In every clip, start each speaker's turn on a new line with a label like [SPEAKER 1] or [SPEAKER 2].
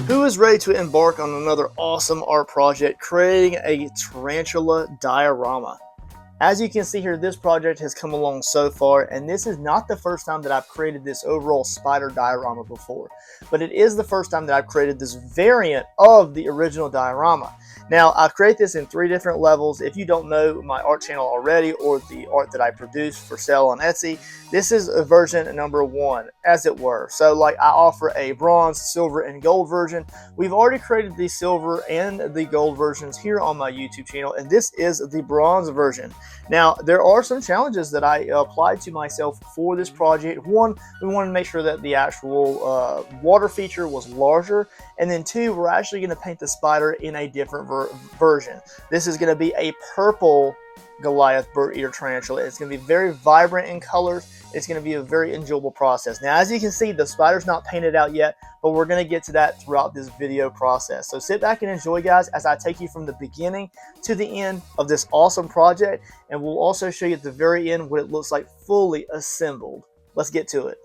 [SPEAKER 1] Who is ready to embark on another awesome art project, creating a Tarantula Diorama? As you can see here, this project has come along so far, and this is not the first time that I've created this overall spider diorama before, but it is the first time that I've created this variant of the original diorama. Now, I create this in 3 different levels. If you don't know my art channel already, or the art that I produce for sale on Etsy, this is a version number 1, as it were. So like, I offer a bronze, silver, and gold version. We've already created the silver and the gold versions here on my YouTube channel, and this is the bronze version. Now, there are some challenges that I applied to myself for this project. 1, we wanted to make sure that the actual water feature was larger, and then 2, we're actually going to paint the spider in a different version. This is going to be a purple Goliath Birdeater tarantula. It's going to be very vibrant in colors. It's going to be a very enjoyable process. Now, as you can see, the spider's not painted out yet, but we're going to get to that throughout this video process. So sit back and enjoy, guys, as I take you from the beginning to the end of this awesome project, and we'll also show you at the very end what it looks like fully assembled. Let's get to it.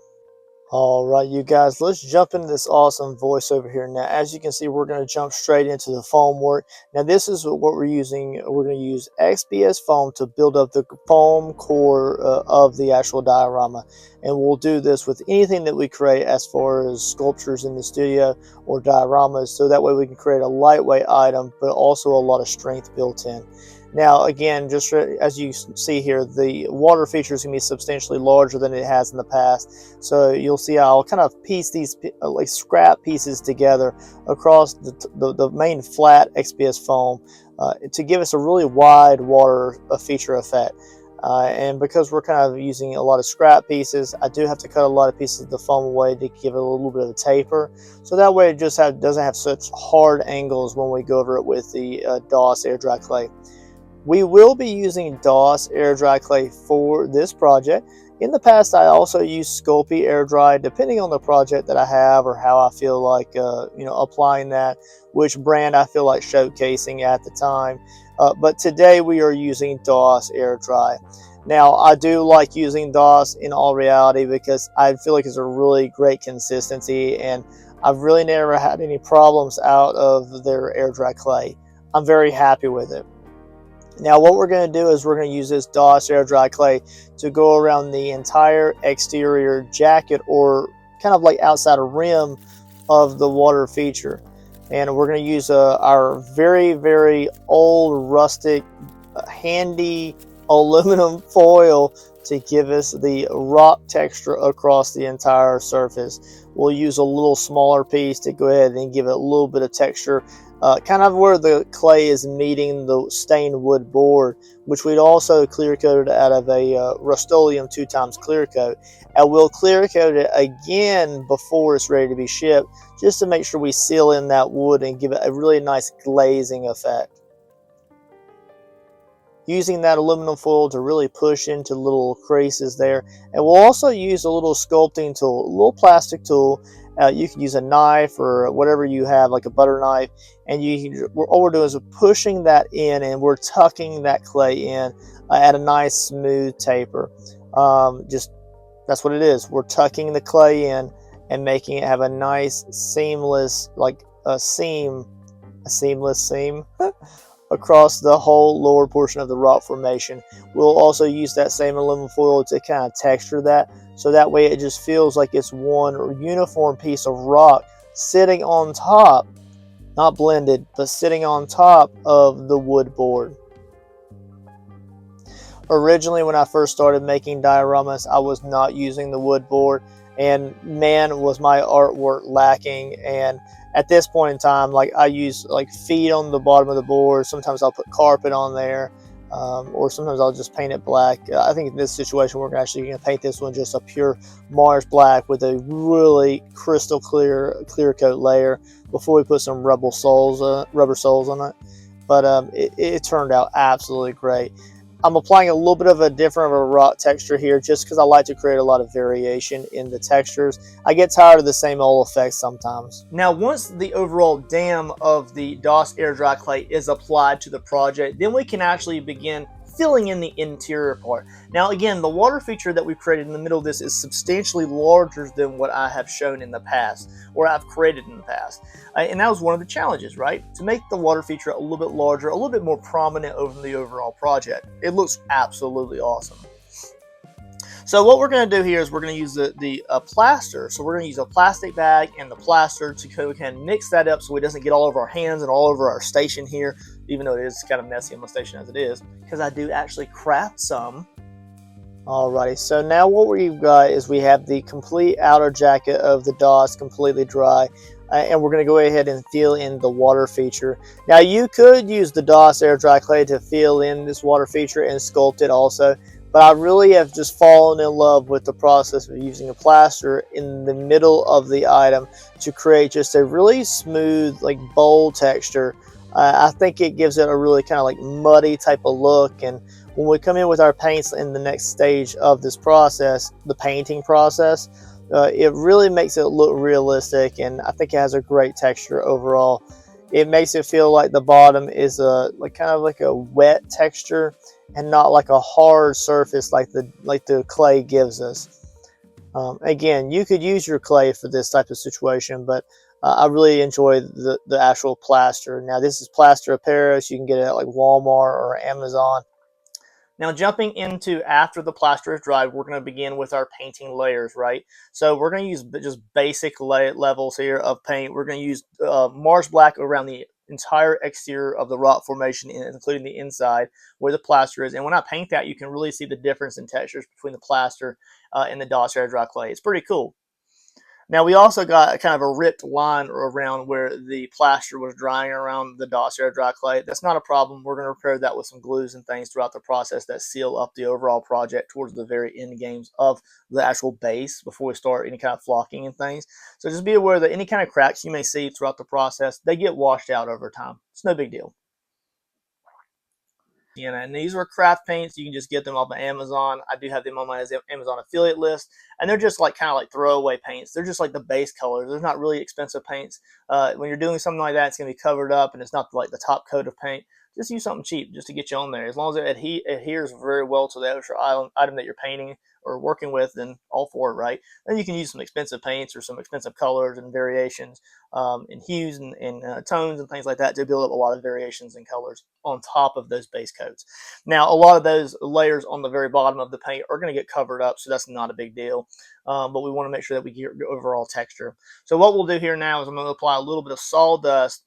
[SPEAKER 1] All right, you guys, let's jump into this awesome voiceover here. Now, as you can see, we're going to jump straight into the foam work. Now, this is what we're using. We're going to use XPS foam to build up the foam core of the actual diorama. And we'll do this with anything that we create as far as sculptures in the studio or dioramas. So that way we can create a lightweight item, but also a lot of strength built in. Now, again, just as you see here, the water feature is going to be substantially larger than it has in the past. So you'll see I'll kind of piece these like scrap pieces together across the main flat XPS foam to give us a really wide water feature effect. And because we're kind of using a lot of scrap pieces, I do have to cut a lot of pieces of the foam away to give it a little bit of a taper. So that way it just doesn't have such hard angles when we go over it with the DOS air dry clay. We will be using DOS air dry clay for this project. In the past, I also used Sculpting air dry, depending on the project that I have or how I feel like applying that, which brand I feel like showcasing at the time. But today we are using DOS air dry. Now, I do like using DOS in all reality because I feel like it's a really great consistency, and I've really never had any problems out of their air dry clay. I'm very happy with it. Now, what we're going to do is we're going to use this DOS air dry clay to go around the entire exterior jacket, or kind of like outside a rim of the water feature. And we're going to use our very, very old, rustic, handy aluminum foil to give us the rock texture across the entire surface. We'll use a little smaller piece to go ahead and give it a little bit of texture, kind of where the clay is meeting the stained wood board, which we'd also clear coated out of a Rust-Oleum 2x clear coat. And we'll clear coat it again before it's ready to be shipped, just to make sure we seal in that wood and give it a really nice glazing effect. Using that aluminum foil to really push into little creases there. And we'll also use a little sculpting tool, a little plastic tool. You can use a knife or whatever you have, like a butter knife, and all we're doing is pushing that in, and we're tucking that clay in at a nice smooth taper. That's what it is. We're tucking the clay in and making it have a nice seamless, like a seamless seam across the whole lower portion of the rock formation. We'll also use that same aluminum foil to kind of texture that, so that way it just feels like it's one uniform piece of rock sitting on top, not blended, but sitting on top of the wood board. Originally, when I first started making dioramas, I was not using the wood board, and man, was my artwork lacking. And at this point in time, like, I use like feet on the bottom of the board. Sometimes I'll put carpet on there, or sometimes I'll just paint it black. I think in this situation, we're actually going to paint this one just a pure Mars black with a really crystal clear coat layer before we put some rubber soles on it. But it turned out absolutely great. I'm applying a little bit of a different rock texture here, just because I like to create a lot of variation in the textures. I get tired of the same old effects sometimes. Now, once the overall dam of the DOS air dry clay is applied to the project, then we can actually begin filling in the interior part. Now again, the water feature that we've created in the middle of this is substantially larger than what I have shown in the past, or I've created in the past. And that was one of the challenges, right? To make the water feature a little bit larger, a little bit more prominent over the overall project. It looks absolutely awesome. So what we're going to do here is we're going to use the plaster. So we're going to use a plastic bag and the plaster to we can mix that up so it doesn't get all over our hands and all over our station here, even though it is kind of messy on my station as it is, because I do actually craft some. Alrighty, so now what we've got is we have the complete outer jacket of the DOS completely dry. And we're going to go ahead and fill in the water feature. Now you could use the DOS air dry clay to fill in this water feature and sculpt it also. But I really have just fallen in love with the process of using a plaster in the middle of the item to create just a really smooth, like bold texture. I think it gives it a really kind of like muddy type of look. And when we come in with our paints in the next stage of this process, the painting process, it really makes it look realistic, and I think it has a great texture overall. It makes it feel like the bottom is like kind of like a wet texture and not like a hard surface like the clay gives us. Again, you could use your clay for this type of situation, but I really enjoy the actual plaster. Now this is plaster of Paris. You can get it at like Walmart or Amazon. Now jumping into after the plaster is dried, we're going to begin with our painting layers, right? So we're going to use just basic levels here of paint. We're going to use Mars Black around the entire exterior of the rock formation, including the inside where the plaster is. And when I paint that, you can really see the difference in textures between the plaster and the DOS air dry clay. It's pretty cool. Now we also got kind of a ripped line around where the plaster was drying around the DOS air dry clay. That's not a problem. We're going to repair that with some glues and things throughout the process that seal up the overall project towards the very end games of the actual base before we start any kind of flocking and things. So just be aware that any kind of cracks you may see throughout the process, they get washed out over time. It's no big deal. And these were craft paints. You can just get them off of Amazon. I do have them on my Amazon affiliate list, and they're just like kind of like throwaway paints. They're just like the base colors. They're not really expensive paints. When you're doing something like that, it's going to be covered up, and it's not like the top coat of paint. Just use something cheap just to get you on there. As long as it adheres very well to the actual item that you're painting or working with, then all for it, right? Then you can use some expensive paints or some expensive colors and variations in hues and tones and things like that to build up a lot of variations in colors on top of those base coats. Now, a lot of those layers on the very bottom of the paint are going to get covered up, so that's not a big deal. But we want to make sure that we get overall texture. So what we'll do here now is I'm going to apply a little bit of sawdust.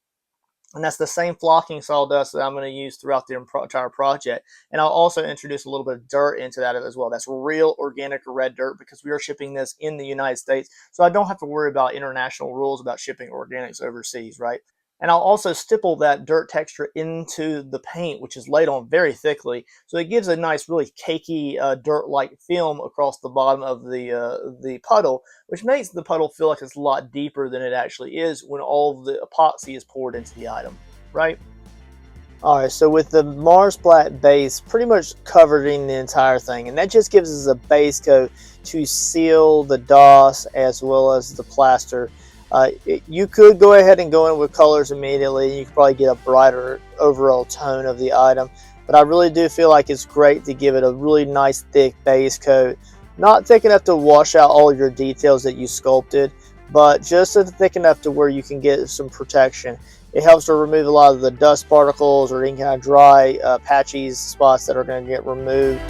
[SPEAKER 1] And that's the same flocking sawdust that I'm going to use throughout the entire project. And I'll also introduce a little bit of dirt into that as well. That's real organic red dirt because we are shipping this in the United States. So I don't have to worry about international rules about shipping organics overseas, right? And I'll also stipple that dirt texture into the paint, which is laid on very thickly. So it gives a nice, really cakey, dirt-like film across the bottom of the puddle, which makes the puddle feel like it's a lot deeper than it actually is when all of the epoxy is poured into the item, right? All right, so with the Mars Black base pretty much covering the entire thing, and that just gives us a base coat to seal the DOS as well as the plaster. You could go ahead and go in with colors immediately. You could probably get a brighter overall tone of the item, but I really do feel like it's great to give it a really nice thick base coat. Not thick enough to wash out all of your details that you sculpted, but just thick enough to where you can get some protection. It helps to remove a lot of the dust particles or any kind of dry, patchy spots that are going to get removed.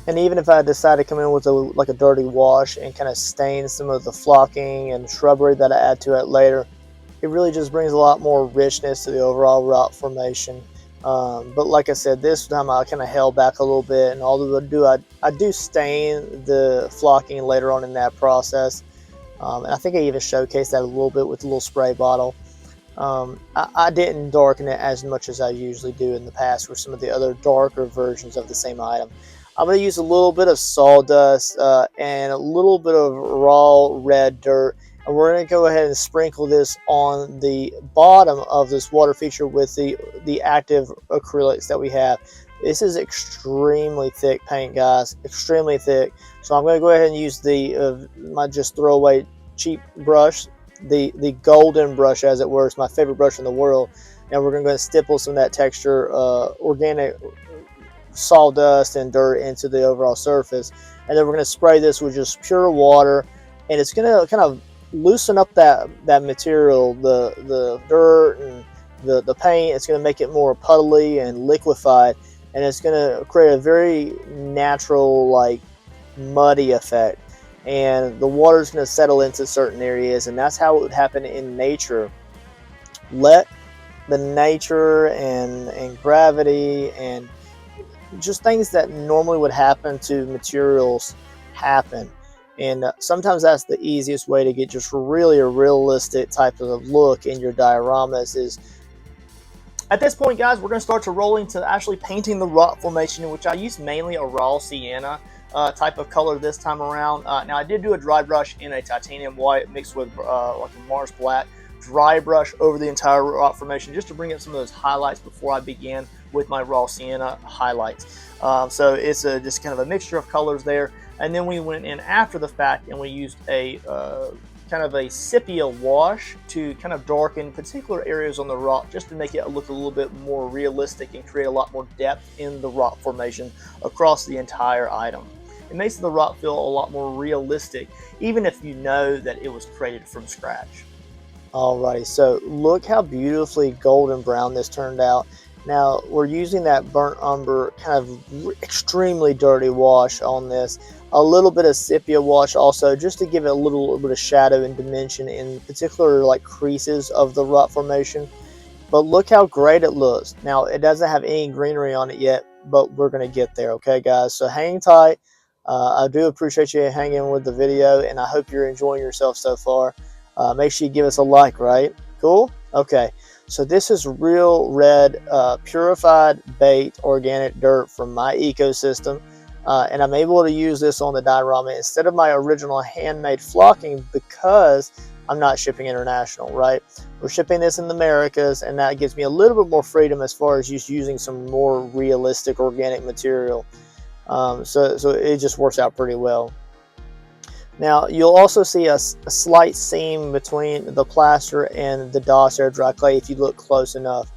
[SPEAKER 1] And even if I decide to come in with like a dirty wash and kind of stain some of the flocking and shrubbery that I add to it later, it really just brings a lot more richness to the overall rock formation. But like I said, this time I kind of held back a little bit, and although I do stain the flocking later on in that process. And I think I even showcased that a little bit with the little spray bottle. I didn't darken it as much as I usually do in the past with some of the other darker versions of the same item. I'm going to use a little bit of sawdust and a little bit of raw red dirt, and we're going to go ahead and sprinkle this on the bottom of this water feature with the active acrylics that we have. This is extremely thick paint, guys, extremely thick. So I'm going to go ahead and use my just throwaway cheap brush, the golden brush, as it were. It's my favorite brush in the world, and we're going to go and stipple some of that texture organic sawdust and dirt into the overall surface, and then we're going to spray this with just pure water, and it's going to kind of loosen up that material, the dirt and the paint. It's going to make it more puddly and liquefied, and it's going to create a very natural, like, muddy effect, and the water is going to settle into certain areas, and that's how it would happen in nature. Let the nature and gravity and just things that normally would happen to materials happen, and sometimes that's the easiest way to get just really a realistic type of look in your dioramas. Is at this point, guys, we're going to start to roll into actually painting the rock formation, in which I use mainly a raw sienna type of color this time around. Now, I did do a dry brush in a titanium white mixed with like a Mars black. Dry brush over the entire rock formation just to bring up some of those highlights before I begin with my raw sienna highlights. So it's just kind of a mixture of colors there. And then we went in after the fact and we used a kind of a sepia wash to kind of darken particular areas on the rock, just to make it look a little bit more realistic and create a lot more depth in the rock formation across the entire item. It makes the rock feel a lot more realistic, even if you know that it was created from scratch. Alrighty, so look how beautifully golden brown this turned out. Now we're using that burnt umber kind of extremely dirty wash on this. A little bit of sepia wash also, just to give it a little bit of shadow and dimension in particular like creases of the rock formation. But look how great it looks. Now it doesn't have any greenery on it yet, but we're going to get there, okay guys? So hang tight. I do appreciate you hanging with the video, and I hope you're enjoying yourself so far. Make sure you give us a like, right? Cool? Okay. So this is real red, purified baked organic dirt from my ecosystem. And I'm able to use this on the diorama instead of my original handmade flocking, because I'm not shipping international, right? We're shipping this in the Americas, and that gives me a little bit more freedom as far as just using some more realistic organic material. So it just works out pretty well. Now you'll also see a slight seam between the plaster and the DOS air dry clay if you look close enough.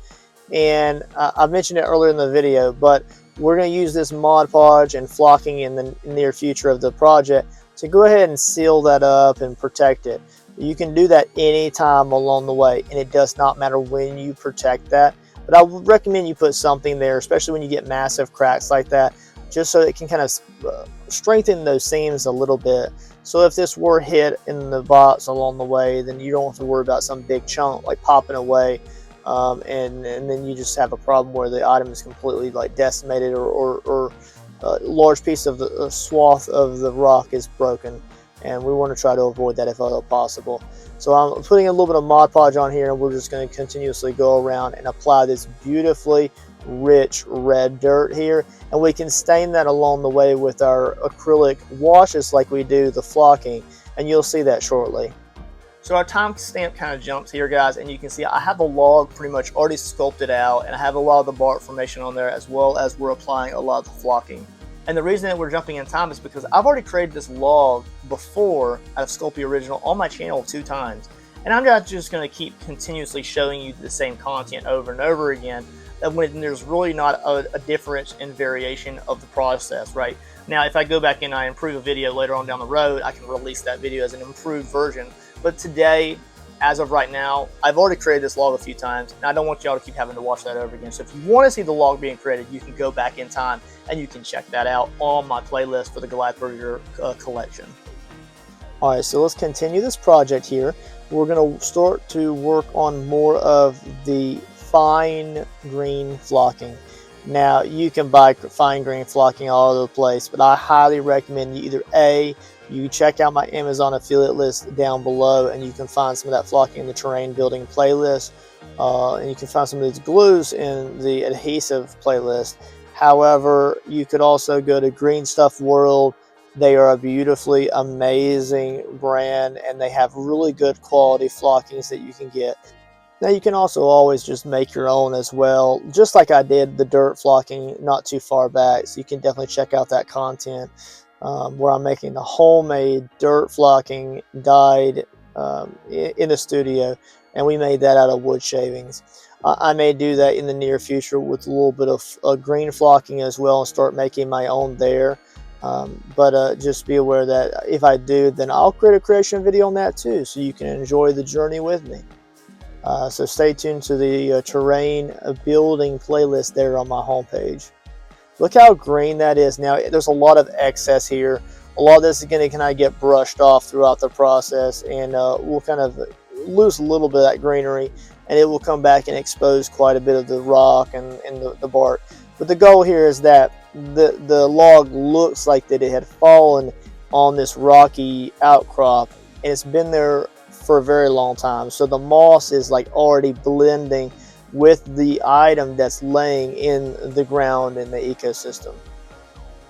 [SPEAKER 1] And I mentioned it earlier in the video, but we're going to use this Mod Podge and flocking in the near future of the project to go ahead and seal that up and protect it. You can do that anytime along the way, and it does not matter when you protect that. But I would recommend you put something there, especially when you get massive cracks like that, just so it can kind of strengthen those seams a little bit. So if this were hit in the box along the way, then you don't have to worry about some big chunk like popping away, and then you just have a problem where the item is completely like decimated, or a large piece of the swath of the rock is broken. And we want to try to avoid that if at all possible. So I'm putting a little bit of Mod Podge on here, and we're just going to continuously go around and apply this beautifully rich red dirt here, and we can stain that along the way with our acrylic washes like we do the flocking, and you'll see that shortly. So our timestamp kind of jumps here, guys, and you can see I have a log pretty much already sculpted out, and I have a lot of the bark formation on there, as well as we're applying a lot of the flocking. And the reason that we're jumping in time is because I've already created this log before out of Sculpting Original on my channel 2 times, and I'm not just going to keep continuously showing you the same content over and over again when there's really not a difference in variation of the process, right? Now, if I go back and I improve a video later on down the road, I can release that video as an improved version. But today, as of right now, I've already created this log a few times, and I don't want y'all to keep having to watch that over again. So if you want to see the log being created, you can go back in time and you can check that out on my playlist for the Goliath Birdeater collection. All right, so let's continue this project here. We're going to start to work on more of the fine grain flocking. Now, you can buy fine grain flocking all over the place, but I highly recommend you either A, you check out my Amazon affiliate list down below, and you can find some of that flocking in the terrain building playlist, and you can find some of these glues in the adhesive playlist. However, you could also go to Green Stuff World. They are a beautifully amazing brand, and they have really good quality flockings that you can get. Now, you can also always just make your own as well, just like I did the dirt flocking not too far back. So you can definitely check out that content where I'm making the homemade dirt flocking dyed in the studio, and we made that out of wood shavings. I may do that in the near future with a little bit of green flocking as well and start making my own there. But just be aware that if I do, then I'll create a creation video on that too, so you can enjoy the journey with me. So stay tuned to the terrain building playlist there on my homepage. Look how green that is. Now, there's a lot of excess here. A lot of this is going to kind of get brushed off throughout the process, and we'll kind of lose a little bit of that greenery, and it will come back and expose quite a bit of the rock and the bark. But the goal here is that the log looks like that it had fallen on this rocky outcrop, and it's been there for a very long time. So the moss is like already blending with the item that's laying in the ground in the ecosystem.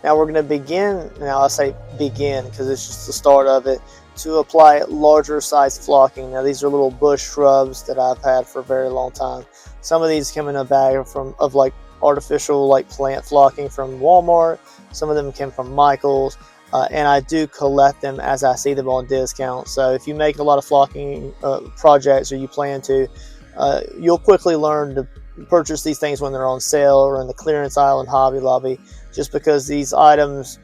[SPEAKER 1] Now we're going to begin, now I say begin because it's just the start of it, to apply larger size flocking. Now these are little bush shrubs that I've had for a very long time. Some of these come in a bag of like artificial like plant flocking from Walmart. Some of them came from Michael's. And I do collect them as I see them on discount. So if you make a lot of flocking projects, or you plan to, you'll quickly learn to purchase these things when they're on sale or in the clearance aisle in Hobby Lobby, just because these items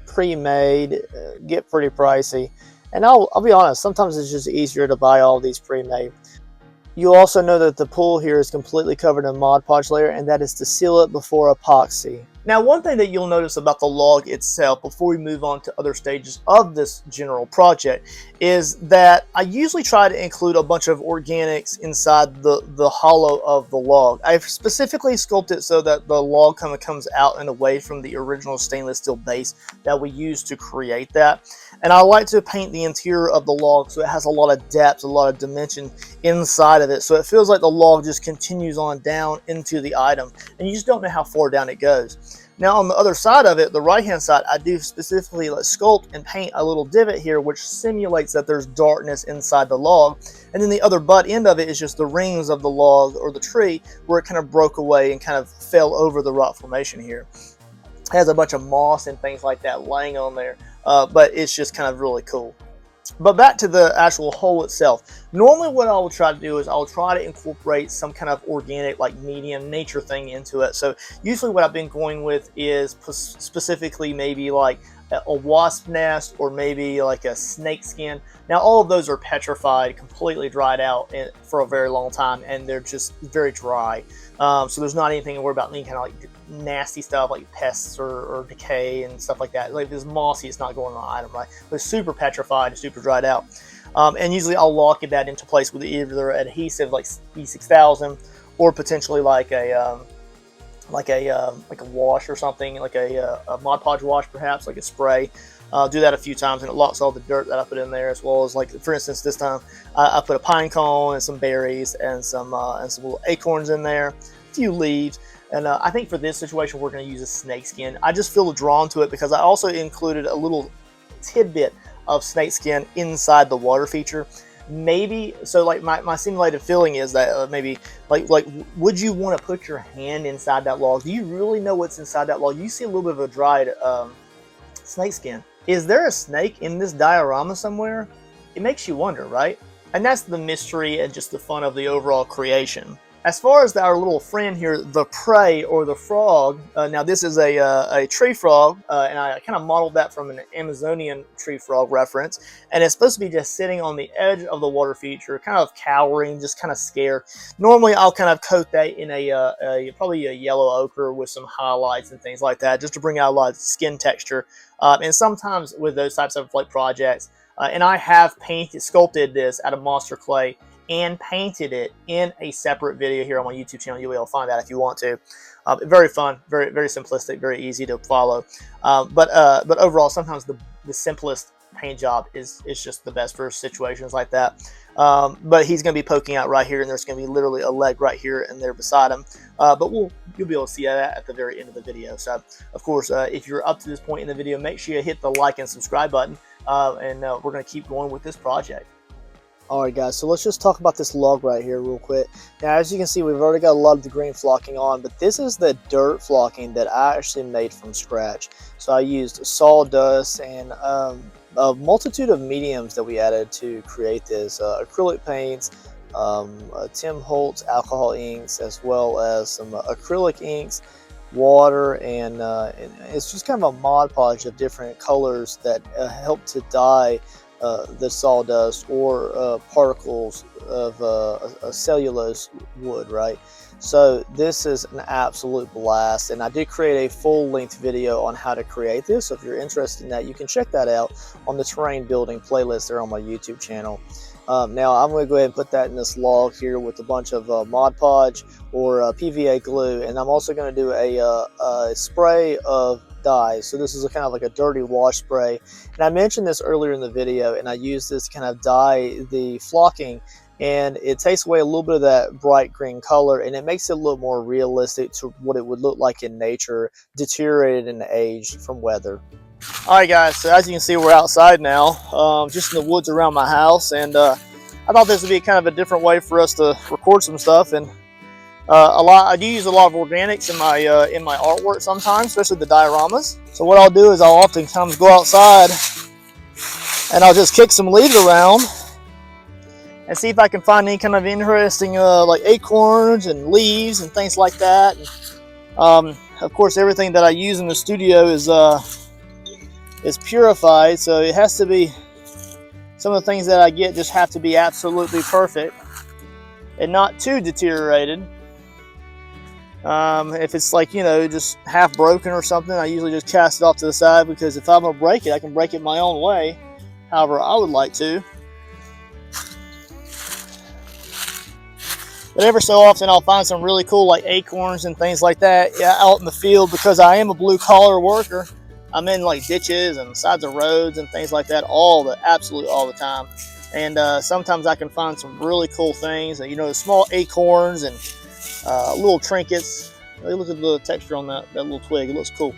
[SPEAKER 1] pre-made get pretty pricey. And I'll be honest, sometimes it's just easier to buy all these pre-made. You'll also know that the pool here is completely covered in Mod Podge layer, and that is to seal it before epoxy. Now, one thing that you'll notice about the log itself before we move on to other stages of this general project is that I usually try to include a bunch of organics inside the hollow of the log. I've specifically sculpted so that the log kind of comes out and away from the original stainless steel base that we used to create that. And I like to paint the interior of the log so it has a lot of depth, a lot of dimension inside of it. So it feels like the log just continues on down into the item, and you just don't know how far down it goes. Now on the other side of it, the right hand side, I do specifically sculpt and paint a little divot here which simulates that there's darkness inside the log, and then the other butt end of it is just the rings of the log or the tree where it kind of broke away and kind of fell over the rock formation here. It has a bunch of moss and things like that laying on there, but it's just kind of really cool. But back to the actual hole itself. Normally what I will try to do is I'll try to incorporate some kind of organic, like medium nature thing into it. So usually what I've been going with is specifically maybe like a wasp nest or maybe like a snake skin. Now all of those are petrified, completely dried out for a very long time, and they're just very dry. So there's not anything to worry about, any kind of like nasty stuff like pests or decay and stuff like that. Like if it's mossy, it's not going on the item, right? But it's super petrified and super dried out. And usually I'll lock that into place with either adhesive like E6000 or potentially like a wash or something, like a Mod Podge wash perhaps, like a spray. Do that a few times and it locks all the dirt that I put in there, as well as, like, for instance, this time I put a pine cone and some berries and some little acorns in there, a few leaves. And I think for this situation we're going to use a snake skin. I just feel drawn to it because I also included a little tidbit of snake skin inside the water feature. Maybe, so like my simulated feeling is that maybe like would you want to put your hand inside that log? Do you really know what's inside that log? You see a little bit of a dried snake skin. Is there a snake in this diorama somewhere? It makes you wonder, right? And that's the mystery and just the fun of the overall creation. As far as our little friend here, the prey or the frog, now this is a tree frog, and I kind of modeled that from an Amazonian tree frog reference, and it's supposed to be just sitting on the edge of the water feature, kind of cowering, just kind of scared. Normally, I'll kind of coat that in probably a yellow ochre with some highlights and things like that, just to bring out a lot of skin texture. And sometimes with those types of like projects, and I have sculpted this out of monster clay and painted it in a separate video here on my YouTube channel. You'll be able to find that if you want to. Very fun, very simplistic, very easy to follow. But overall, sometimes the simplest paint job is just the best for situations like that. But he's going to be poking out right here, and there's going to be literally a leg right here and there beside him. But you'll be able to see that at the very end of the video. So, of course, if you're up to this point in the video, make sure you hit the like and subscribe button, and we're going to keep going with this project. Alright guys, so let's just talk about this log right here real quick. Now as you can see, we've already got a lot of the green flocking on, but this is the dirt flocking that I actually made from scratch. So I used sawdust and a multitude of mediums that we added to create this. Acrylic paints, Tim Holtz alcohol inks, as well as some acrylic inks, water, and it's just kind of a Mod Podge of different colors that help to dye the sawdust or particles of a cellulose wood, right? So this is an absolute blast, and I did create a full-length video on how to create this. So if you're interested in that, you can check that out on the terrain building playlist there on my YouTube channel. Now I'm going to go ahead and put that in this log here with a bunch of Mod Podge or PVA glue, and I'm also going to do a spray of dye. So this is kind of like a dirty wash spray, and I mentioned this earlier in the video, and I use this to kind of dye the flocking, and it takes away a little bit of that bright green color, and it makes it a little more realistic to what it would look like in nature, deteriorated and aged from weather. Alright guys, so as you can see, we're outside now, just in the woods around my house, and I thought this would be kind of a different way for us to record some stuff. And I do use a lot of organics in my artwork sometimes, especially the dioramas. So what I'll do is I'll oftentimes go outside and I'll just kick some leaves around and see if I can find any kind of interesting like acorns and leaves and things like that. And, of course, everything that I use in the studio is purified, so it has to be, some of the things that I get just have to be absolutely perfect and not too deteriorated. If it's like, you know, just half broken or something, I usually just cast it off to the side, because if I'm going to break it, I can break it my own way, however I would like to. But every so often I'll find some really cool like acorns and things like that out in the field, because I am a blue collar worker. I'm in like ditches and sides of roads and things like that absolutely all the time. And sometimes I can find some really cool things, you know, small acorns and little trinkets. Look at the texture on that little twig. It looks cool.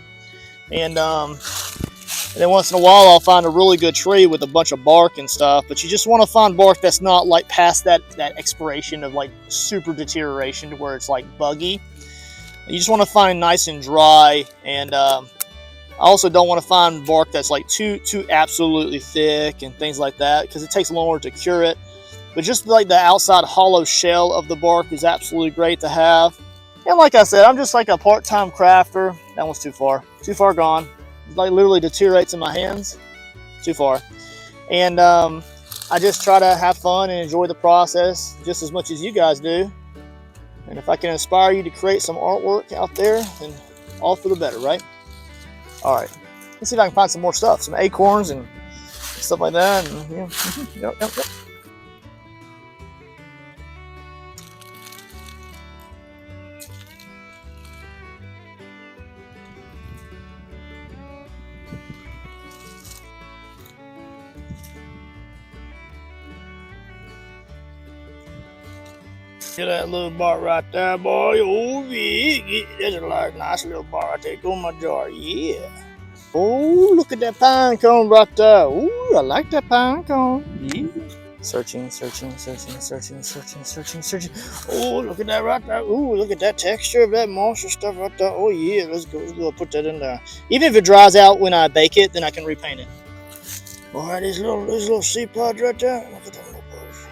[SPEAKER 1] And then once in a while I'll find a really good tree with a bunch of bark and stuff, but you just want to find bark that's not like past that expiration of like super deterioration to where it's like buggy. You just want to find nice and dry, and I also don't want to find bark that's like too absolutely thick and things like that, because it takes longer to cure it. But just like the outside hollow shell of the bark is absolutely great to have. And like I said, I'm just like a part-time crafter. That one's too far gone. It like literally deteriorates in my hands. Too far. And I just try to have fun and enjoy the process just as much as you guys do. And if I can inspire you to create some artwork out there, then all for the better, right? Alright, let's see if I can find some more stuff. Some acorns and stuff like that. And, yeah. Yep. Look at that little bark right there, boy. Oh, yeah. That's a nice little bark right there. Go in my jar. Yeah. Oh, look at that pine cone right there. Oh, I like that pine cone. Yeah. Searching. Oh, look at that right there. Oh, look at that texture of that monster stuff right there. Oh, yeah. Let's go put that in there. Even if it dries out when I bake it, then I can repaint it. Boy, these little seed pods right there. Look at them little birds.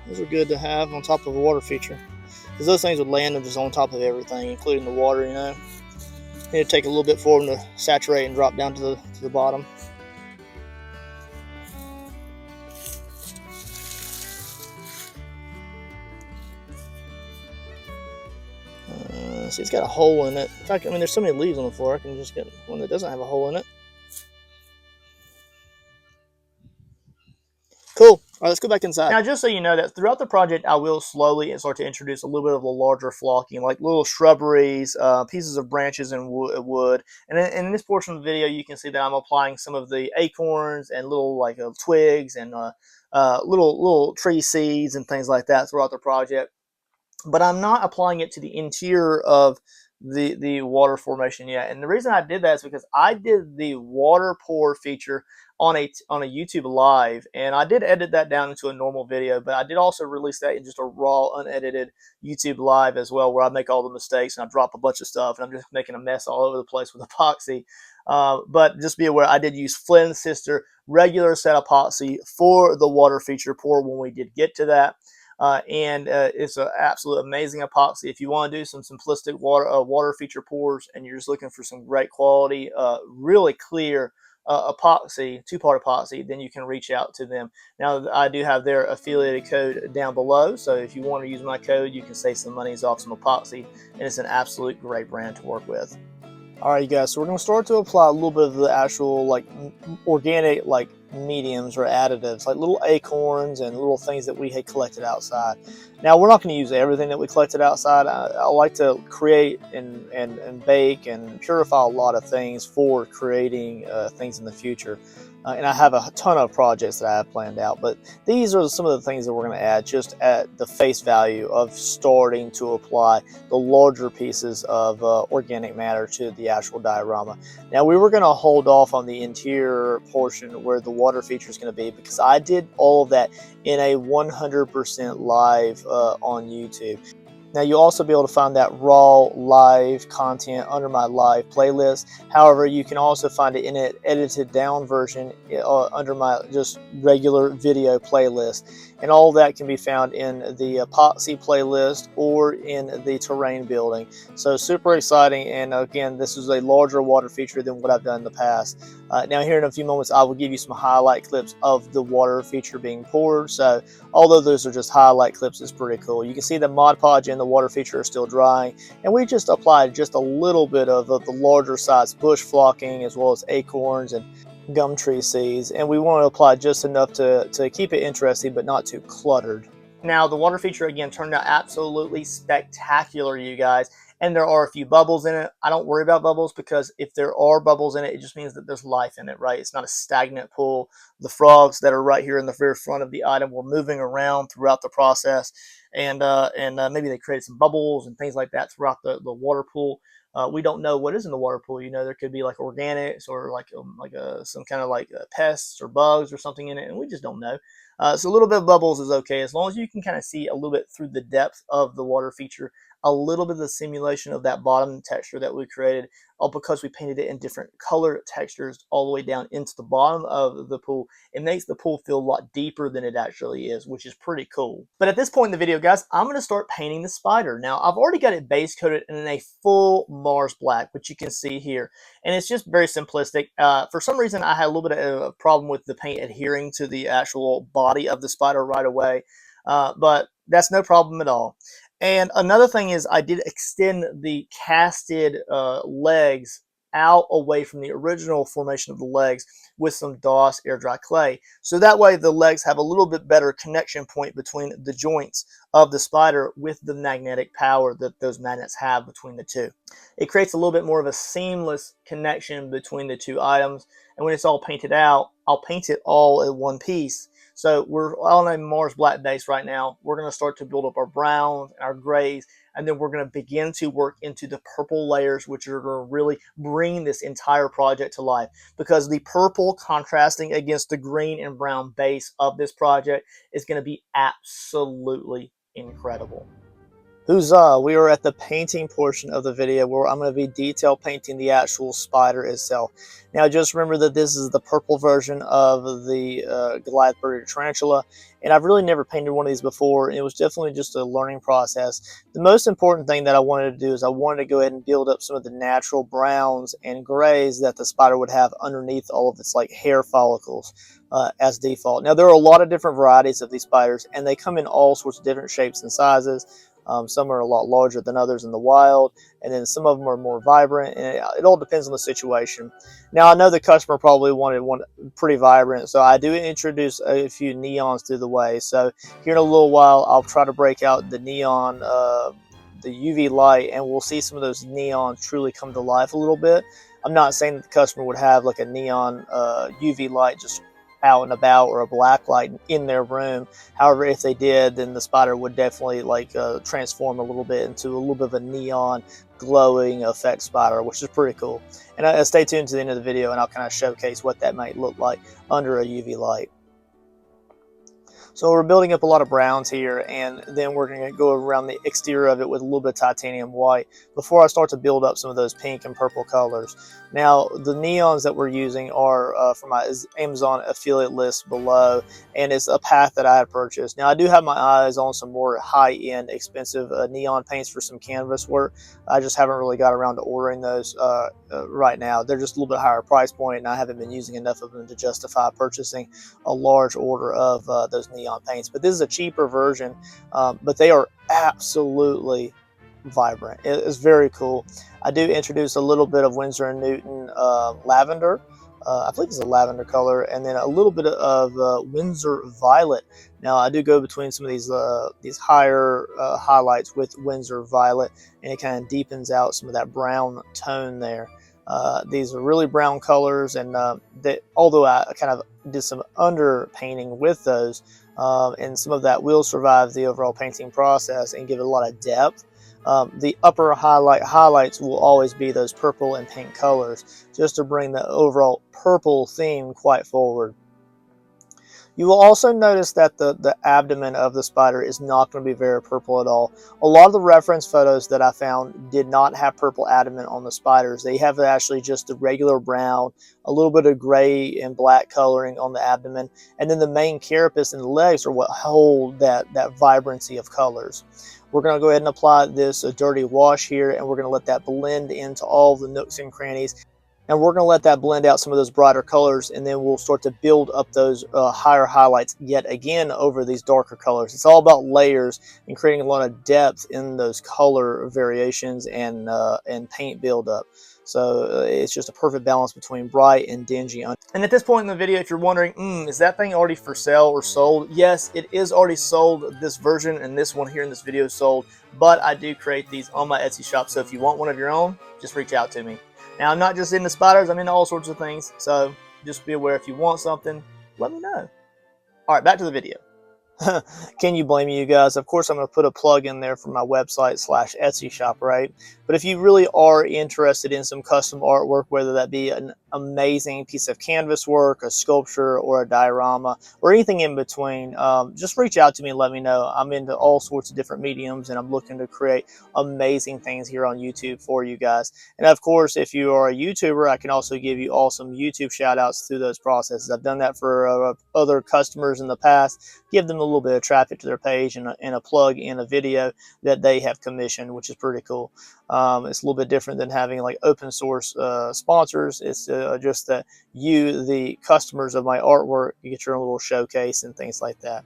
[SPEAKER 1] Those are good to have on top of a water feature. because those things would land just on top of everything, including the water, you know. It'd take a little bit for them to saturate and drop down to the bottom. See, it's got a hole in it. In fact, I mean, there's so many leaves on the floor, I can just get one that doesn't have a hole in it. Cool. All right, let's go back inside. Now, just so you know that throughout the project, I will slowly start to introduce a little bit of a larger flocking, like little shrubberies, pieces of branches and wood. And in this portion of the video, you can see that I'm applying some of the acorns and little like twigs and little tree seeds and things like that throughout the project. But I'm not applying it to the interior of the water formation yet. And the reason I did that is because I did the water pour feature on a YouTube live, and I did edit that down into a normal video, but I did also release that in just a raw, unedited YouTube live as well, where I make all the mistakes and I drop a bunch of stuff and I'm just making a mess all over the place with epoxy. But just be aware, I did use Flynn's sister regular set epoxy for the water feature pour when we did get to that. It's an absolute amazing epoxy. If you want to do some simplistic water feature pours and you're just looking for some great quality, really clear epoxy, two-part epoxy, then you can reach out to them. Now, I do have their affiliated code down below, so if you want to use my code, you can save some monies off some epoxy, and it's an absolute great brand to work with. All right, you guys, so we're going to start to apply a little bit of the actual like organic like mediums or additives, like little acorns and little things that we had collected outside. Now, we're not going to use everything that we collected outside. I like to create and bake and purify a lot of things for creating things in the future. And I have a ton of projects that I have planned out, but these are some of the things that we're going to add just at the face value of starting to apply the larger pieces of organic matter to the actual diorama. Now, we were going to hold off on the interior portion where the water feature is going to be, because I did all of that in a 100% live on YouTube. Now, you'll also be able to find that raw live content under my live playlist. However, you can also find it in an edited down version under my just regular video playlist. And all that can be found in the Epoxy playlist or in the terrain building. So super exciting. And again, this is a larger water feature than what I've done in the past. Now, here in a few moments, I will give you some highlight clips of the water feature being poured. So although those are just highlight clips, it's pretty cool. You can see the Mod Podge and the water feature are still drying. And we just applied just a little bit of the larger size bush flocking, as well as acorns and gum tree seeds, and we want to apply just enough to keep it interesting but not too cluttered. Now, the water feature again turned out absolutely spectacular, you guys, and there are a few bubbles in it. I don't worry about bubbles, because if there are bubbles in it, it just means that there's life in it, right? It's not a stagnant pool. The frogs that are right here in the very front of the item were moving around throughout the process, and maybe they created some bubbles and things like that throughout the water pool. We don't know what is in the water pool. You know, there could be like organics or like some kind of like pests or bugs or something in it, and we just don't know. So a little bit of bubbles is okay, as long as you can kind of see a little bit through the depth of the water feature, a little bit of the simulation of that bottom texture that we created, all because we painted it in different color textures all the way down into the bottom of the pool. It makes the pool feel a lot deeper than it actually is, which is pretty cool. But at this point in the video, guys, I'm going to start painting the spider. Now, I've already got it base coated in a full Mars black, which you can see here. And it's just very simplistic. For some reason, I had a little bit of a problem with the paint adhering to the actual body of the spider right away. But that's no problem at all. And another thing is, I did extend the casted legs out away from the original formation of the legs with some DOS air dry clay. So that way the legs have a little bit better connection point between the joints of the spider with the magnetic power that those magnets have between the two. It creates a little bit more of a seamless connection between the two items. And when it's all painted out, I'll paint it all in one piece. So we're on a Mars black base right now. We're going to start to build up our browns and our grays, and then we're going to begin to work into the purple layers, which are going to really bring this entire project to life, because the purple contrasting against the green and brown base of this project is going to be absolutely incredible. Huzzah! We are at the painting portion of the video where I'm going to be detail painting the actual spider itself. Now just remember that this is the purple version of the Goliath Birdeater tarantula, and I've really never painted one of these before, and it was definitely just a learning process. The most important thing that I wanted to do is I wanted to go ahead and build up some of the natural browns and grays that the spider would have underneath all of its like hair follicles as default. Now there are a lot of different varieties of these spiders, and they come in all sorts of different shapes and sizes. Some are a lot larger than others in the wild, and then some of them are more vibrant, and it all depends on the situation. Now, I know the customer probably wanted one pretty vibrant, so I do introduce a few neons through the way. So here in a little while, I'll try to break out the neon, the UV light, and we'll see some of those neons truly come to life a little bit. I'm not saying that the customer would have like a neon UV light just out and about, or a black light in their room. However, if they did, then the spider would definitely like transform a little bit into a little bit of a neon glowing effect spider, which is pretty cool. And stay tuned to the end of the video, and I'll kind of showcase what that might look like under a UV light. So we're building up a lot of browns here, and then we're going to go around the exterior of it with a little bit of titanium white before I start to build up some of those pink and purple colors. Now, the neons that we're using are from my Amazon affiliate list below, and it's a path that I had purchased. Now, I do have my eyes on some more high-end, expensive neon paints for some canvas work. I just haven't really got around to ordering those right now. They're just a little bit higher price point, and I haven't been using enough of them to justify purchasing a large order of those neon paints. But this is a cheaper version, but they are absolutely vibrant. It's very cool. I do introduce a little bit of Winsor & Newton lavender. I believe it's a lavender color, and then a little bit of Winsor violet. Now I do go between some of these higher highlights with Winsor violet, and it kind of deepens out some of that brown tone there. These are really brown colors, and although I kind of did some underpainting with those, and some of that will survive the overall painting process and give it a lot of depth. The upper highlights will always be those purple and pink colors, just to bring the overall purple theme quite forward. You will also notice that the abdomen of the spider is not going to be very purple at all. A lot of the reference photos that I found did not have purple abdomen on the spiders. They have actually just a regular brown, a little bit of gray and black coloring on the abdomen, and then the main carapace and the legs are what hold that vibrancy of colors. We're going to go ahead and apply this dirty wash here, and we're going to let that blend into all the nooks and crannies. And we're going to let that blend out some of those brighter colors, and then we'll start to build up those higher highlights yet again over these darker colors. It's all about layers and creating a lot of depth in those color variations and paint buildup. So it's just a perfect balance between bright and dingy. And at this point in the video, if you're wondering, is that thing already for sale or sold? Yes, it is already sold. This version and this one here in this video is sold, but I do create these on my Etsy shop. So if you want one of your own, just reach out to me. Now, I'm not just into spiders, I'm into all sorts of things, so just be aware if you want something, let me know. All right, back to the video. Can you blame me, you guys? Of course, I'm going to put a plug in there for my website / Etsy shop, right? But if you really are interested in some custom artwork, whether that be an amazing piece of canvas work, a sculpture, or a diorama, or anything in between, just reach out to me and let me know. I'm into all sorts of different mediums, and I'm looking to create amazing things here on YouTube for you guys. And of course, if you are a YouTuber, I can also give you awesome YouTube shout outs through those processes. I've done that for other customers in the past. Give them a little bit of traffic to their page and a plug in a video that they have commissioned, which is pretty cool. It's a little bit different than having like open source sponsors. It's just that you, the customers of my artwork, you get your own little showcase and things like that.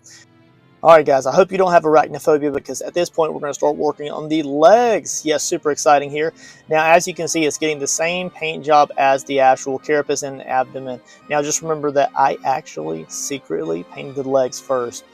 [SPEAKER 1] All right, guys, I hope you don't have arachnophobia, because at this point, we're going to start working on the legs. Yes, super exciting here. Now, as you can see, it's getting the same paint job as the actual carapace and abdomen. Now, just remember that I actually secretly painted the legs first.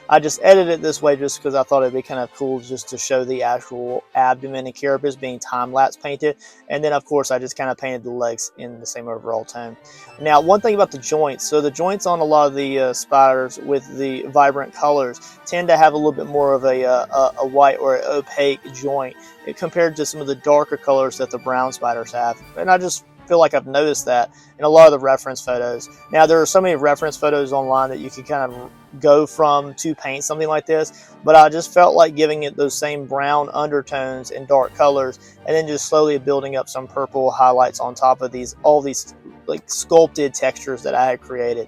[SPEAKER 1] I just edited it this way just because I thought it'd be kind of cool just to show the actual abdomen and carapace being time-lapse painted. And then, of course, I just kind of painted the legs in the same overall tone. Now, one thing about the joints. So the joints on a lot of the spiders with the vibrant colors tend to have a little bit more of a white or opaque joint compared to some of the darker colors that the brown spiders have. And I just feel like I've noticed that in a lot of the reference photos. Now, there are so many reference photos online that you can kind of go from to paint something like this, but I just felt like giving it those same brown undertones and dark colors, and then just slowly building up some purple highlights on top of all these like sculpted textures that I had created.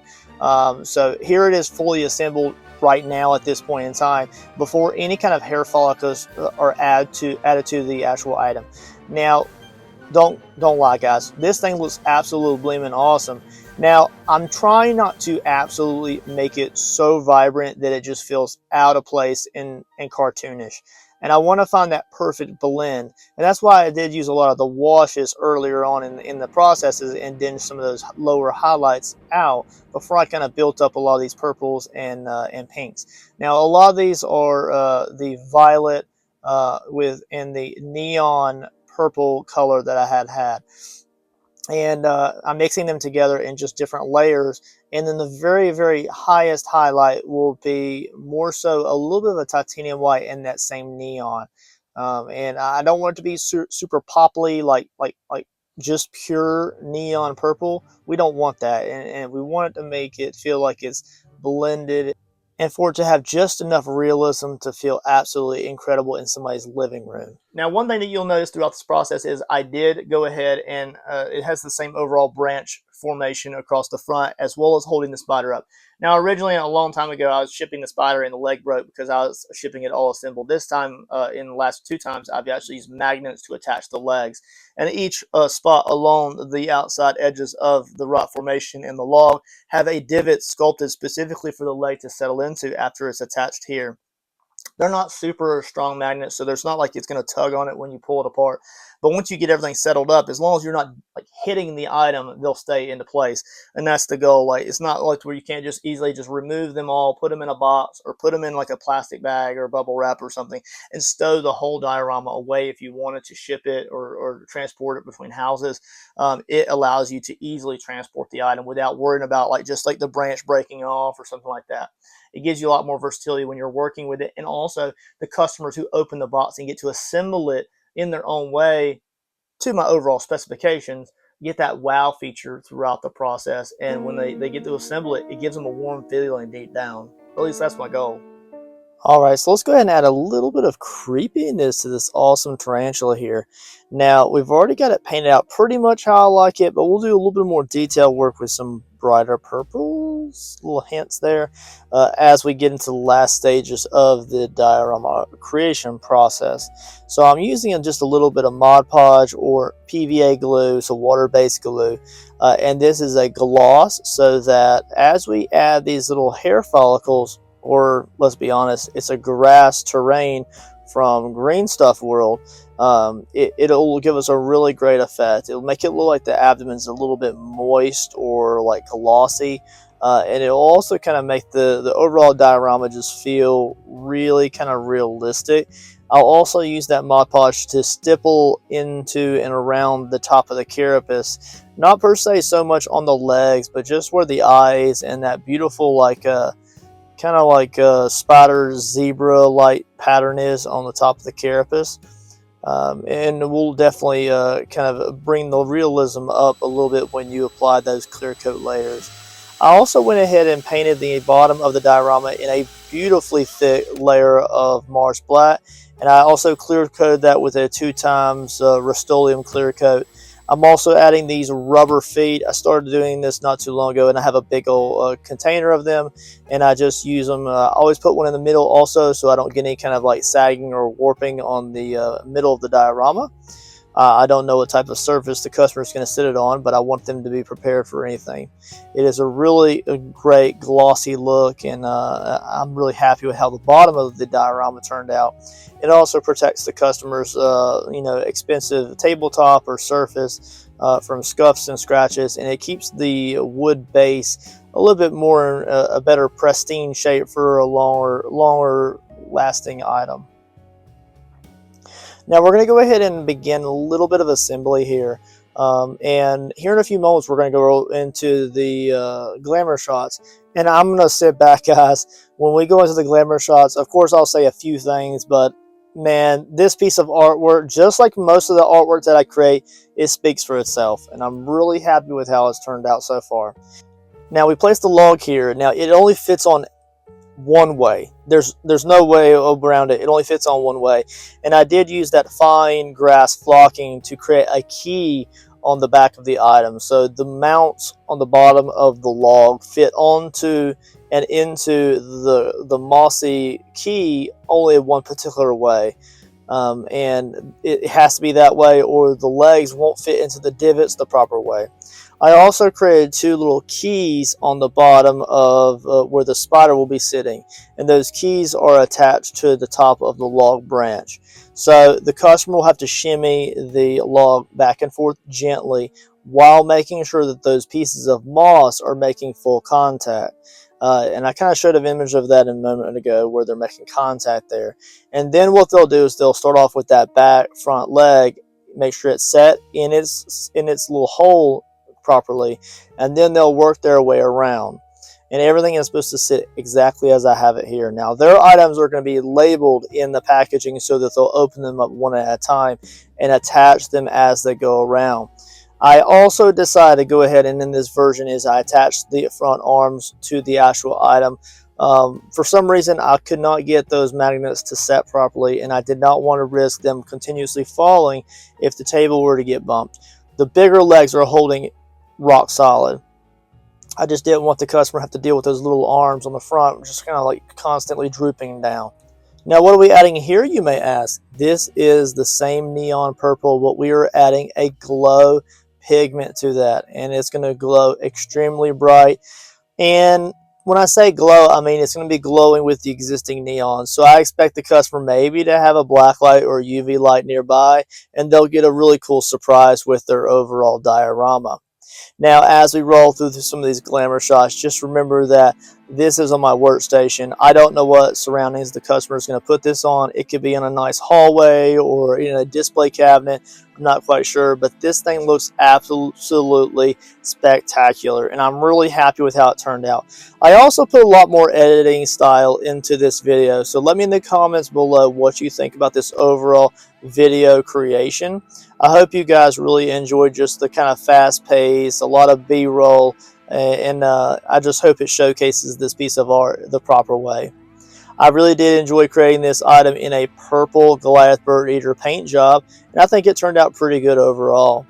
[SPEAKER 1] So here it is fully assembled right now at this point in time, before any kind of hair follicles are added to the actual item. Now, don't lie, guys, this thing looks absolutely bleeming awesome. Now, I'm trying not to absolutely make it so vibrant that it just feels out of place and cartoonish, and I want to find that perfect blend, and that's why I did use a lot of the washes earlier on in the processes, and then some of those lower highlights out before I kind of built up a lot of these purples and pinks. Now, a lot of these are the violet and the neon purple color that I had. And I'm mixing them together in just different layers, and then the very, very highest highlight will be more so a little bit of a titanium white and that same neon. And I don't want it to be super poppy, like just pure neon purple. We don't want that, and we want it to make it feel like it's blended, and for it to have just enough realism to feel absolutely incredible in somebody's living room. Now, one thing that you'll notice throughout this process is I did go ahead and it has the same overall branch formation across the front, as well as holding the spider up. Now, originally, a long time ago, I was shipping the spider and the leg broke because I was shipping it all assembled. This time, in the last 2 times, I've actually used magnets to attach the legs. And each spot along the outside edges of the rock formation in the log have a divot sculpted specifically for the leg to settle into after it's attached here. They're not super strong magnets, so there's not like it's going to tug on it when you pull it apart. But once you get everything settled up, as long as you're not like hitting the item, they'll stay into place. And that's the goal. Like, it's not like where you can't just easily just remove them all, put them in a box, or put them in like a plastic bag or bubble wrap or something, and stow the whole diorama away if you wanted to ship it or transport it between houses. It allows you to easily transport the item without worrying about like just like the branch breaking off or something like that. It gives you a lot more versatility when you're working with it, and also the customers who open the box and get to assemble it in their own way to my overall specifications get that wow feature throughout the process. And when they get to assemble it, it gives them a warm feeling deep down. At least that's my goal. All right, so let's go ahead and add a little bit of creepiness to this awesome tarantula here. Now, we've already got it painted out pretty much how I like it, but we'll do a little bit more detail work with some brighter purples, little hints there, as we get into the last stages of the diorama creation process. So I'm using just a little bit of Mod Podge or PVA glue, so water-based glue, and this is a gloss, so that as we add these little hair follicles, or let's be honest, it's a grass terrain from Green Stuff World, it'll give us a really great effect. It'll make it look like the abdomen's a little bit moist or like glossy, and it'll also kind of make the overall diorama just feel really kind of realistic. I'll also use that Mod Podge to stipple into and around the top of the carapace, not per se so much on the legs, but just where the eyes and that beautiful like kind of like a spider zebra light pattern is on the top of the carapace. And we'll definitely kind of bring the realism up a little bit when you apply those clear coat layers. I also went ahead and painted the bottom of the diorama in a beautifully thick layer of Mars Black, and I also clear coated that with a 2 times Rust-Oleum clear coat. I'm also adding these rubber feet. I started doing this not too long ago, and I have a big old container of them, and I just use them. I always put one in the middle also, so I don't get any kind of like sagging or warping on the middle of the diorama. I don't know what type of surface the customer is going to sit it on, but I want them to be prepared for anything. It is a really great glossy look, and I'm really happy with how the bottom of the diorama turned out. It also protects the customer's expensive tabletop or surface from scuffs and scratches, and it keeps the wood base a little bit more a better pristine shape for a longer lasting item. Now we're going to go ahead and begin a little bit of assembly here. And here in a few moments, we're going to go into the glamour shots. And I'm going to sit back, guys. When we go into the glamour shots, of course, I'll say a few things, but man, this piece of artwork, just like most of the artwork that I create, it speaks for itself, and I'm really happy with how it's turned out so far. Now we place the log here. Now it only fits on one way. There's no way around it. It only fits on one way. And I did use that fine grass flocking to create a key on the back of the item. So the mounts on the bottom of the log fit onto and into the mossy key only one particular way. And it has to be that way or the legs won't fit into the divots the proper way. I also created two little keys on the bottom of where the spider will be sitting, and those keys are attached to the top of the log branch. So the customer will have to shimmy the log back and forth gently while making sure that those pieces of moss are making full contact. And I kind of showed an image of that a moment ago where they're making contact there. And then what they'll do is they'll start off with that back front leg, make sure it's set in its little hole properly, and then they'll work their way around, and everything is supposed to sit exactly as I have it here. Now their items are going to be labeled in the packaging so that they'll open them up one at a time and attach them as they go around. I also decided to go ahead and in this version is I attached the front arms to the actual item. For some reason I could not get those magnets to set properly, and I did not want to risk them continuously falling if the table were to get bumped. The bigger legs are holding rock solid. I just didn't want the customer to have to deal with those little arms on the front, just kind of like constantly drooping down. Now what are we adding here, you may ask? This is the same neon purple, but we are adding a glow pigment to that, and it's going to glow extremely bright. And when I say glow, I mean it's going to be glowing with the existing neon. So I expect the customer maybe to have a black light or a UV light nearby, and they'll get a really cool surprise with their overall diorama. Now, as we roll through some of these glamour shots, just remember that this is on my workstation. I don't know what surroundings the customer is going to put this on. It could be in a nice hallway or in a display cabinet. I'm not quite sure, but this thing looks absolutely spectacular, and I'm really happy with how it turned out. I also put a lot more editing style into this video, so let me in the comments below what you think about this overall video creation. I hope you guys really enjoyed just the kind of fast pace, a lot of B-roll, and I just hope it showcases this piece of art the proper way. I really did enjoy creating this item in a purple Goliath Birdeater paint job, and I think it turned out pretty good overall.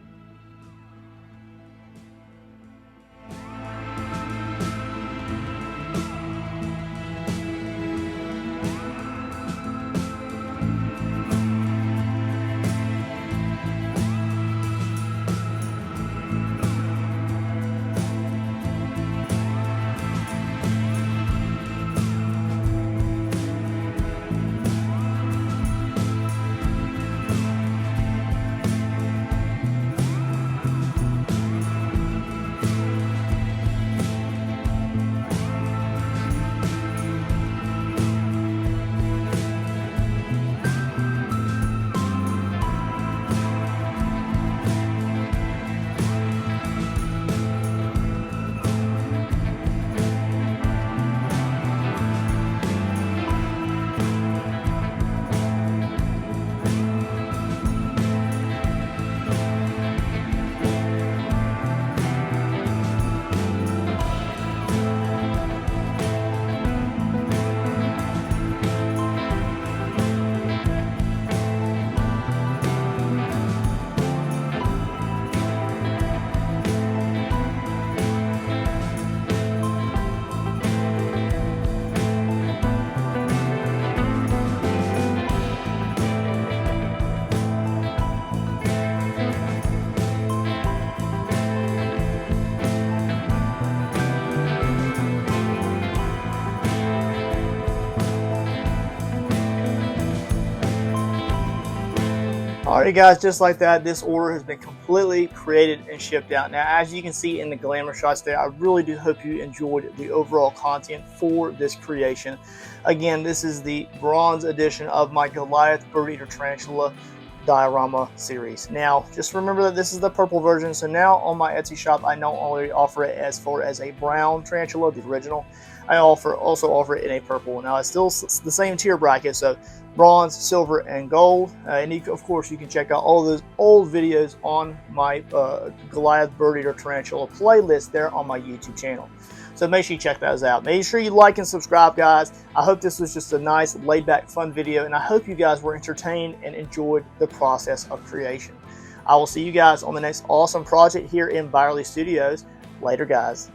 [SPEAKER 1] Alright guys, just like that, this order has been completely created and shipped out. Now as you can see in the glamour shots there, I really do hope you enjoyed the overall content for this creation. Again, this is the bronze edition of my Goliath Birdeater Tarantula Diorama series. Now just remember that this is the purple version, so now on my Etsy shop I not only offer it as far as a brown tarantula, the original, I also offer it in a purple. Now it's still the same tier bracket, so bronze, silver, and gold. And of course, you can check out all those old videos on my Goliath Birdeater Tarantula playlist there on my YouTube channel. So make sure you check those out. Make sure you like and subscribe, guys. I hope this was just a nice, laid-back, fun video, and I hope you guys were entertained and enjoyed the process of creation. I will see you guys on the next awesome project here in Byerly Studios. Later, guys.